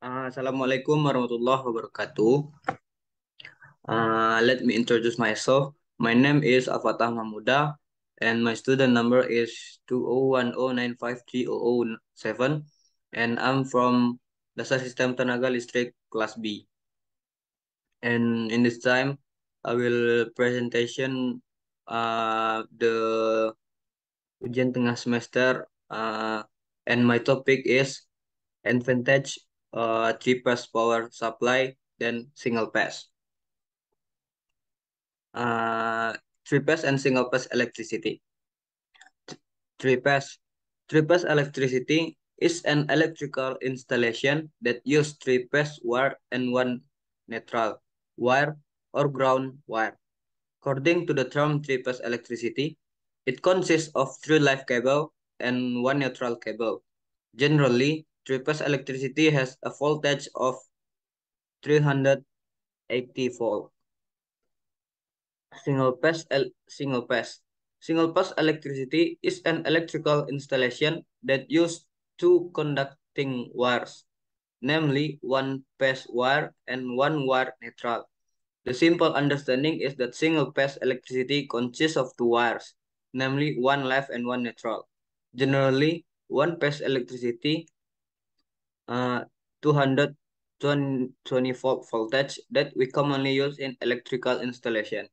Assalamualaikum warahmatullahi wabarakatuh. Let me introduce myself. My name is Afatah Mahmuda, and my student number is 20109530007, and I'm from Dasar Sistem Tenaga Listrik Class B. And in this time, I will presentation the ujian tengah semester, and my topic is advantage three-phase power supply dan single phase. uh, Three-phase and single-phase electricity. Three-phase. Three-phase electricity is an electrical installation that use three-phase wire and one neutral wire or ground wire. According to the term three-phase electricity, it consists of three live cable and one neutral cable. Generally, three-phase electricity has a voltage of 380 volt. Single pass. Single pass electricity is an electrical installation that uses two conducting wires, namely one pass wire and one wire neutral. The simple understanding is that single pass electricity consists of two wires, namely one left and one neutral. Generally, one pass electricity 220 volt voltage that we commonly use in electrical installation.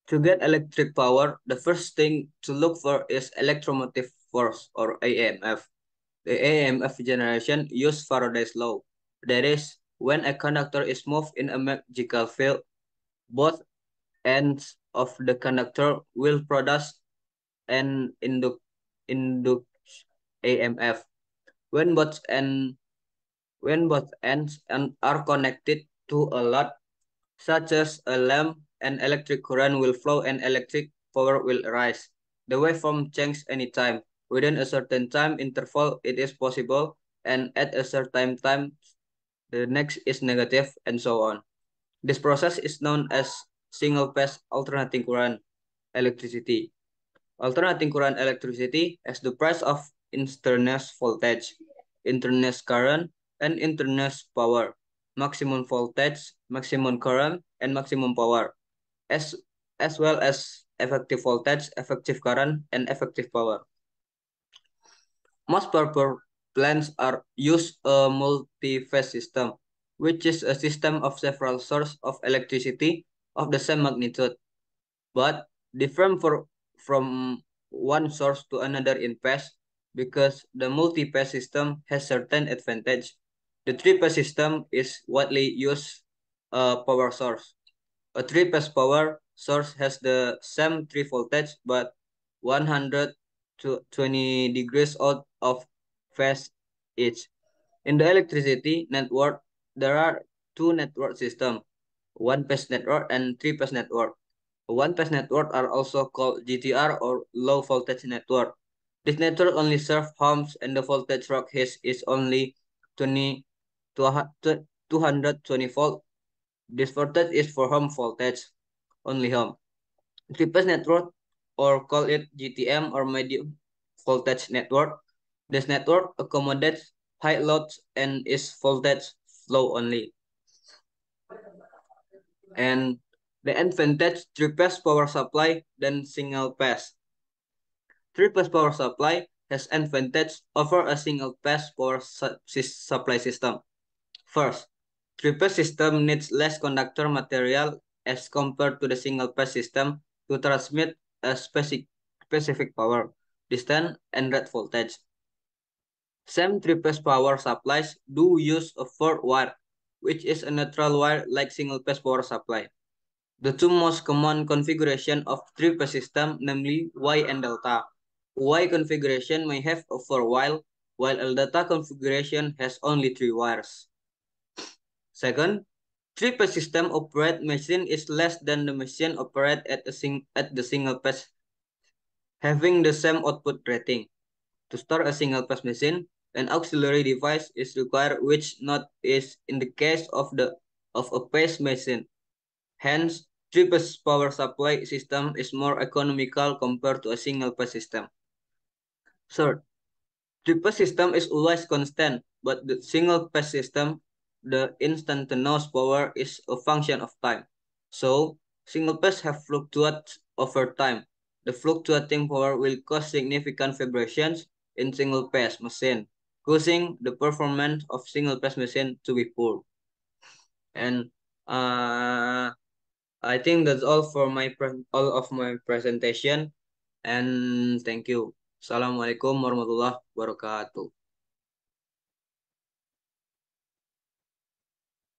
To get electric power, the first thing to look for is electromotive force or EMF. The EMF generation use Faraday's law. That is, when a conductor is moved in a magical field, both ends of the conductor will produce an induced EMF. When both end when both ends are connected to a load, such as a lamp, an electric current will flow and electric power will arise. The waveform changes anytime. Within a certain time interval, it is possible, and at a certain time, the next is negative, and so on. This process is known as single-phase alternating current electricity. Alternating current electricity has the price of instantaneous voltage, instantaneous current, and instantaneous power, maximum voltage, maximum current, and maximum power, as, as well as effective voltage, effective current, and effective power. Most power plants are use a multi-phase system, which is a system of several sources of electricity of the same magnitude, but different from one source to another in phase, because the multi-phase system has certain advantage. The three-phase system is widely used power source. A three-phase power source has the same three voltage but 120 degrees out of phase each. In the electricity network, there are two network systems, one-phase network and three-phase network. One-phase network are also called GTR or low voltage network. This network only serves homes and the voltage rock is only 20 to 220 volt. This voltage is for home voltage, only home. Three-phase network, or call it GTM or medium voltage network. This network accommodates high loads and is voltage flow only. And the advantage three-phase power supply than single-phase. Three-phase power supply has advantage over a single-phase power supply system. First, three-phase system needs less conductor material as compared to the single-phase system to transmit a specific power, distance, and rate voltage. Some three-phase power supplies do use a fourth wire, which is a neutral wire like single-phase power supply. The two most common configuration of three-phase system, namely Y and delta. Y configuration may have a four wire, while a delta configuration has only three wires. Second, three-phase system operate machine is less than the machine operate at the single phase, having the same output rating. To start a single phase machine, an auxiliary device is required, which not is in the case of a phase machine. Hence, three-phase power supply system is more economical compared to a single phase system. Third, The phase system is always constant, but the single phase system, the instantaneous power is a function of time. So, single phase have fluctuates over time. The fluctuating power will cause significant vibrations in single phase machine, causing the performance of single phase machine to be poor. And uh, I think that's all for all of my presentation. And thank you. Assalamualaikum warahmatullahi wabarakatuh.